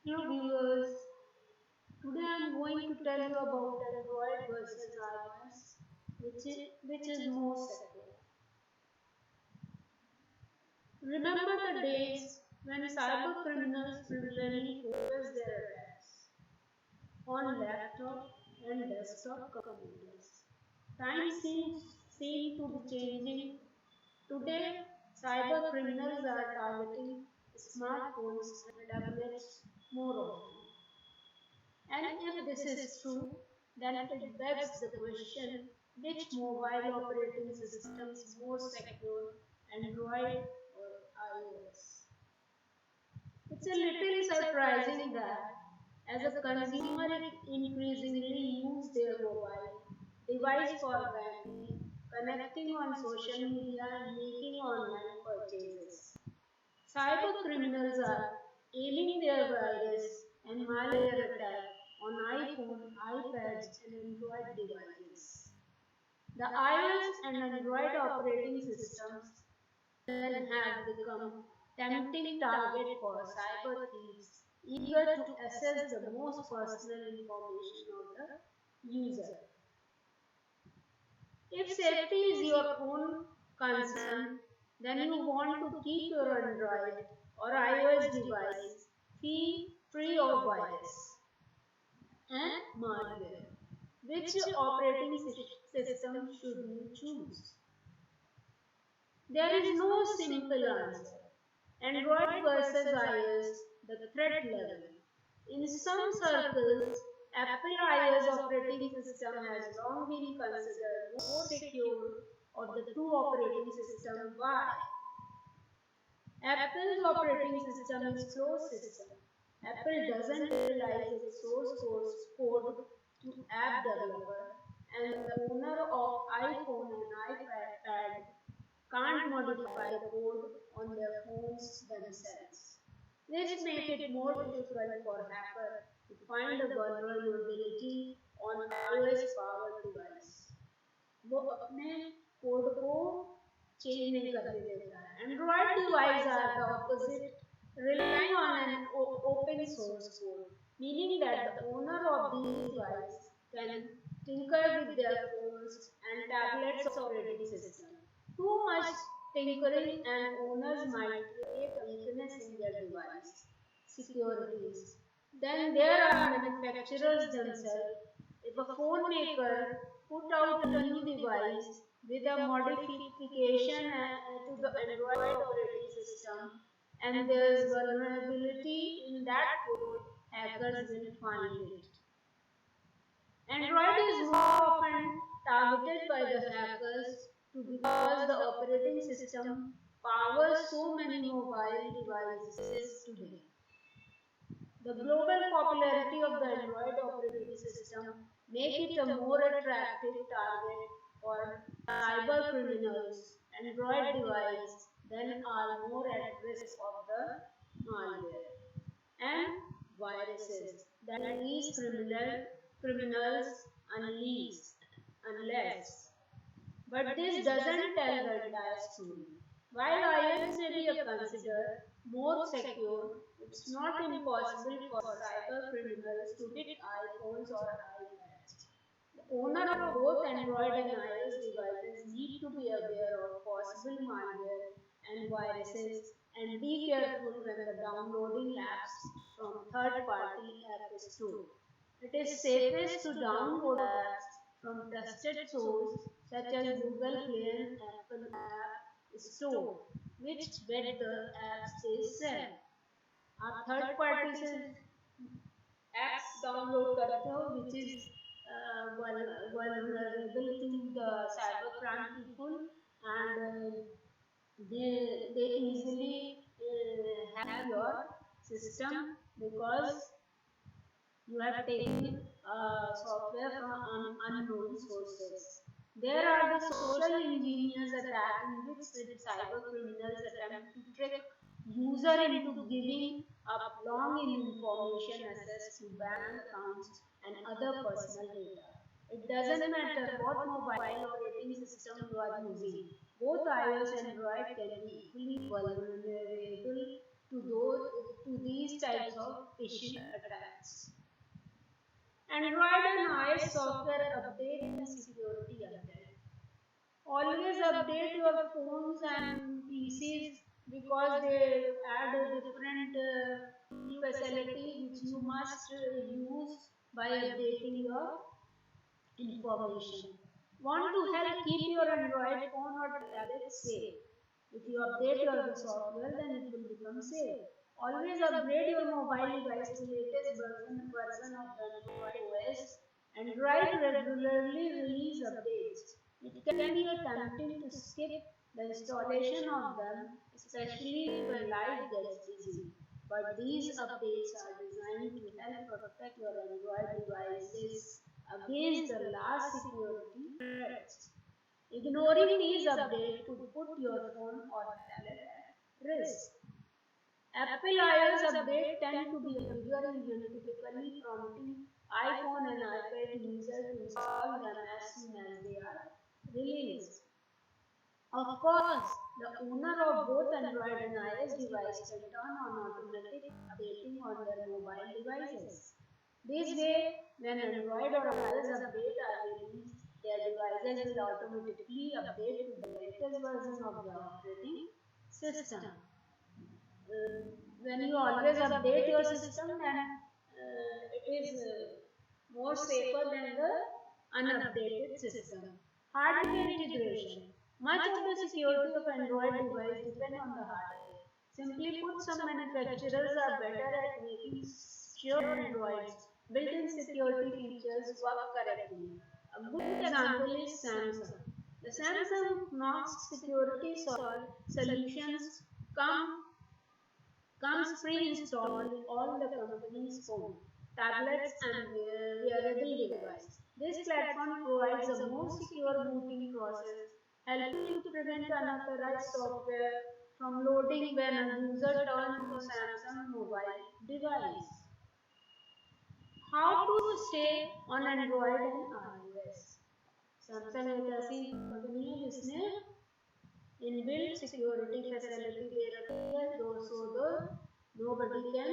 Hello viewers, today I am going to tell you about Android versus iOS, which is more secure. Remember the days when cyber criminals primarily focused their attacks on laptop and desktop computers. Time seemed to be changing. Today, cyber criminals are targeting smartphones and tablets more often. And if this is true, then it begs the question, which mobile operating system is more secure, Android or iOS? It's a little surprising that as a consumer increasingly use their mobile device for banking, connecting on social media and making online purchases. Cyber criminals are aiming their virus and malware attack on iPhone, iPads, and Android devices. The iOS and Android operating systems then have become tempting target for cyber thieves eager to access the most personal information of the user. If safety is your own concern, then you want to keep your Android or iOS device free of virus and malware. Which operating system should you choose? There is no simple answer. Android versus iOS, the threat level. In some circles, Apple iOS operating system has long been considered more secure of the two operating systems. Why? Apple's operating system is closed system. Apple doesn't release its source code to app developer, and the owner of iPhone and iPad can't modify the code on their phones themselves. This makes it more difficult for hacker to find a vulnerability on iOS powered device. वो अपने code को change नहीं करने देता है. Android devices are the opposite, relying on an open source code, meaning that the owner of these devices can tinker with their phones and tablets operating system. Too much tinkering and owners might create a weakness in their device securities. Then there are manufacturers themselves. If a phone maker put out a new device with a modification to the Android operating system and there is vulnerability in that code, hackers will find it. Android is more often targeted by the hackers because the operating system powers so many mobile devices today. The global popularity of the Android operating system make it a more attractive target for cyber criminals. Android devices then are more at risk of the malware and viruses that these criminals unless. But this doesn't tell the entire story. While iOS may be considered more secure, it's not impossible for cyber criminals to hit iPhones or iPads. The owner of both Android and iOS devices need to be aware of possible malware and viruses and be careful when downloading apps from third-party app store. It is safest to download apps from trusted sources such as Google Play and Apple App Store, which vet the apps they sell. आप third party से apps download करते हो which is vulnerable to the cybercrime people and they easily hack your system because you have taken software from unknown sources. There are the social engineers attack in which the cyber criminals attempt to trick user into giving up long information access to bank accounts and other personal data. It doesn't matter what mobile operating system you are using. Both iOS and Android can be equally vulnerable to these types of phishing attacks. Android and iOS software update and security update. Always update your phones and PCs because they add a different new facility which you must use by updating your information. Want to help keep your Android phone or tablet safe? If you update your software, then it will become safe. Always upgrade your mobile device to latest version of the Android OS. Android regularly release updates. It can be tempting to skip the installation of them, especially when life gets busy. But these updates are designed to help protect your Android devices against the last security threats. Ignoring these updates could put your phone or tablet at risk. Apple iOS updates tend to be a bigger event, typically prompting iPhone and iPad users to install them as soon as they are released. Of course, the owner of both Android and iOS devices can turn on automatic updating on their mobile devices. This way, when Android or iOS updates are released, their devices will automatically update to the latest version of the operating system. When you always update your system, then it is more safer than the unupdated system. Hardware integration. Much of the security of Android device depend on the hardware. Simply put, some manufacturers are better at making sure Android's built-in security features work correctly. A good example is Samsung. The Samsung Knox security solutions come comes pre-installed in all the company's phone, tablets and wearable devices. This platform provides a more secure booting process, helping to prevent unauthorized software from loading when a user turns on a Samsung mobile device. How to stay on Android and iOS? Samsung एक ऐसी company है जिसने inbuilt security facility दे रखी है 202 nobody can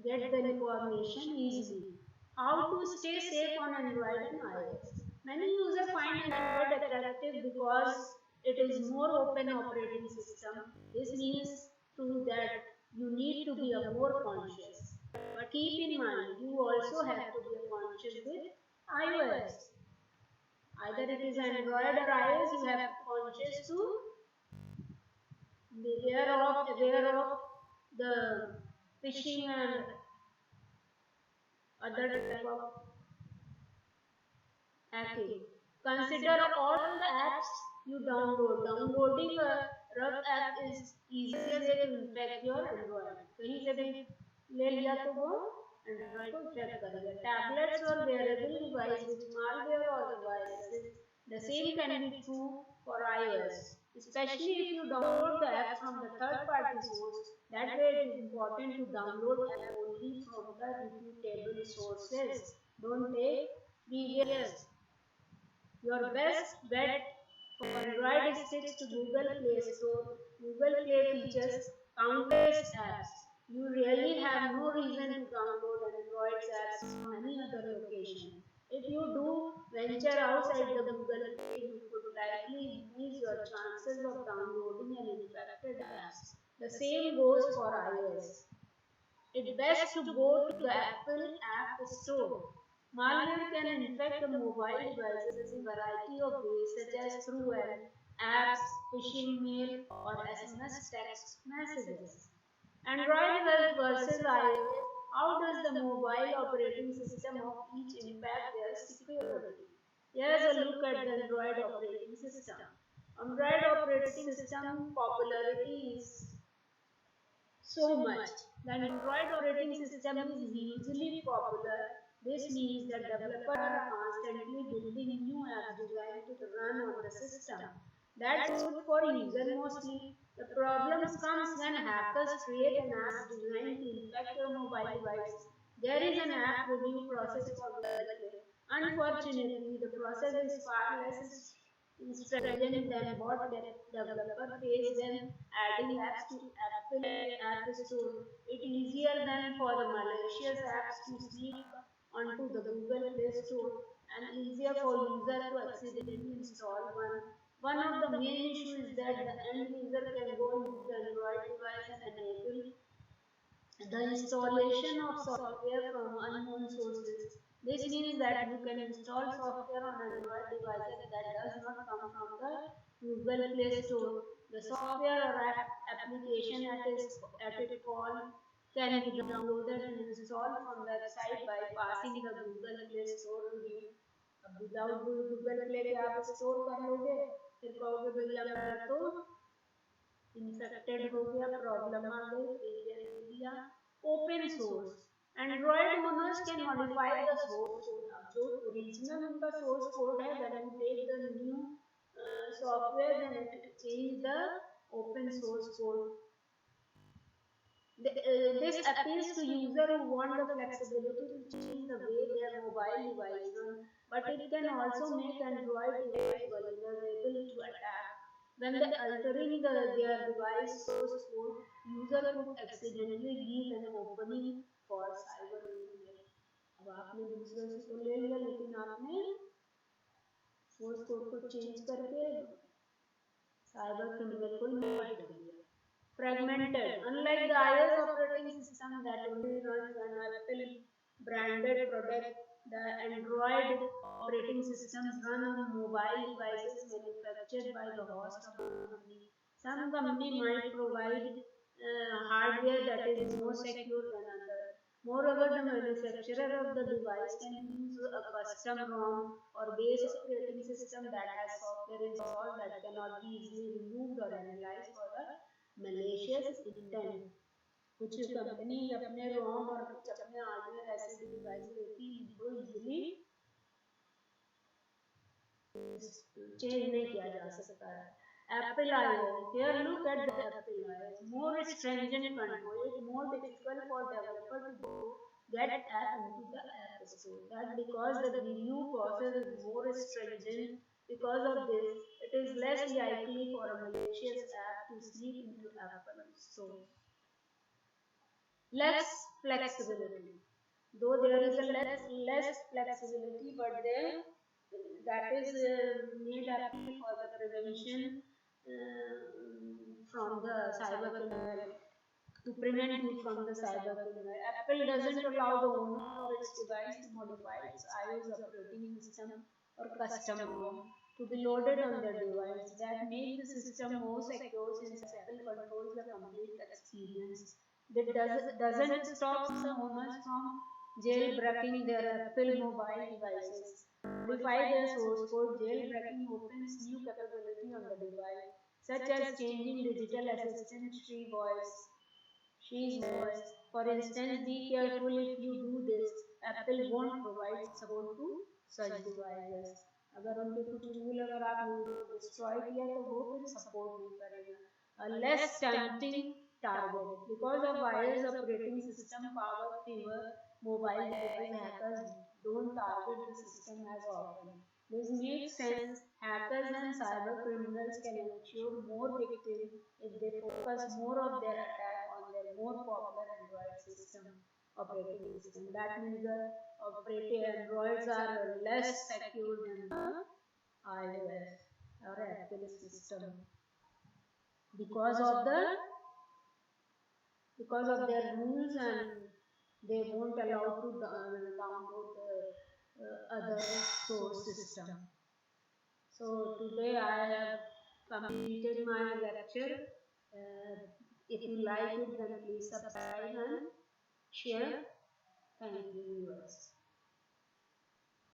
get the information easily. How to stay safe on Android and iOS? Many users find Android attractive because it is more open operating system. This means too that you need to be a more conscious. But keep in mind, you also have to be conscious with iOS. Either it is Android or iOS, you have to conscious to be aware of the phishing and other type of hacking. Consider all the apps you download. Downloading a rough app is easier way to infect your Android. कहीं से भी ले लिया तो वो Android को infect करेगा. Tablets or wearable device with malware or devices. The same can be true for iOS. Especially if you download the app from the third-party source, that way it is important to download app only from the reputable sources. Don't take previous. Your best bet for Android sticks to Google Play Store. Google Play features countless apps. You really have no reason to download Android apps from any other location. If you do venture outside the Google Play, you could likely increase your chances of downloading an infected app. The same goes for iOS. It's best to go to the Apple App Store. Malware can infect the mobile devices in a variety of ways, such as through an apps, phishing mail, or SMS text messages. Android versus iOS. How does the mobile operating system of each impact their security? Here's a look at the Android operating system. Android operating system popularity is so much. The Android operating system is hugely popular. This means that developers are constantly building new apps designed to run on the system. That's good for users mostly. The problems comes when hackers create an app designed to infect your mobile device. There is an app review process for Google Play. Unfortunately, the process is far less stringent than what developer face when adding apps to Apple App Store. It easier than for the malicious apps to sneak onto the Google Play Store and easier for user to accidentally install one. One of the main issues is that the end user can go into the Android device and enable the installation of software from unknown sources. This means that you can install software on Android devices that does not come from the Google Play Store. The software or application at its call can be downloaded and installed from website by passing the Google Play Store review. अब without Google play के आप store कर लोगे, फिर कहोगे भैया मेरा तो infected हो गया, प्रॉब्लम आ गई, फेलियर दे दिया. Open source, Android owners can modify the source code. अब जो ओरिजिनल उनका सोर्स कोड है, when you take the new software then it change the open source code. This appeals to users who want the flexibility to change the way their mobile device runs, but it can also make Android device vulnerable to attack. When they altering their device source code, user could accidentally give an opening for cyber criminal. अब आपने दूसरे से तो ले लिया, लेकिन आपने source code को चेंज करके साइबर क्रिमिनल को इनवाइट कर दिया. Fragmented. Unlike the iOS operating system that only runs on Apple branded product, the Android operating systems run on mobile devices manufactured by the host of the company. Some company might provide hardware that is more secure than others. Moreover, the manufacturer of the device can use a custom ROM or base operating system that has software installed that cannot be easily removed or analyzed for the malicious intent. कुछ company अपने रोम और कुछ अपने hardware ऐसे device देती हैं जिनको easily change नहीं किया जा सकता है. Apple iOS. Here look at the Apple iOS. More stringent control. It's more difficult for developer to get app into the App Store. That because the review process is more stringent. Because of this, it is less likely for a malicious app to sneak into Apple Store. Less flexibility. Though there is a less flexibility, but then that is made Apple for the prevention from the cyber criminal, to prevent you from the cyber criminal. Apple doesn't allow the owner of its device to modify its iOS operating system or custom ROM to be loaded on their device. That makes the system more secure since Apple controls the complete experience. That doesn't stop some owners from jailbreaking their Apple mobile devices. Modify their source code. Jailbreaking opens new capability on the device, such as changing digital assistant She's voice. For instance, be careful if you do this. Apple won't provide support to such devices. अगर उनके कुछ tool अगर आपने destroy किया तो वो फिर support नहीं करेगा. Less tempting target. Because of iOS operating system power fewer mobile device hackers don't target the system as often. This makes sense. Hackers and cyber criminals can ensure more victims if they focus more of their attack on their more popular Android system operating system. That means the operating Androids are less secure than the iOS or Apple system because of their rules, and they won't allow to download the other source system. So today I have completed my lecture. If you like it, then please subscribe and share. Thank you, viewers.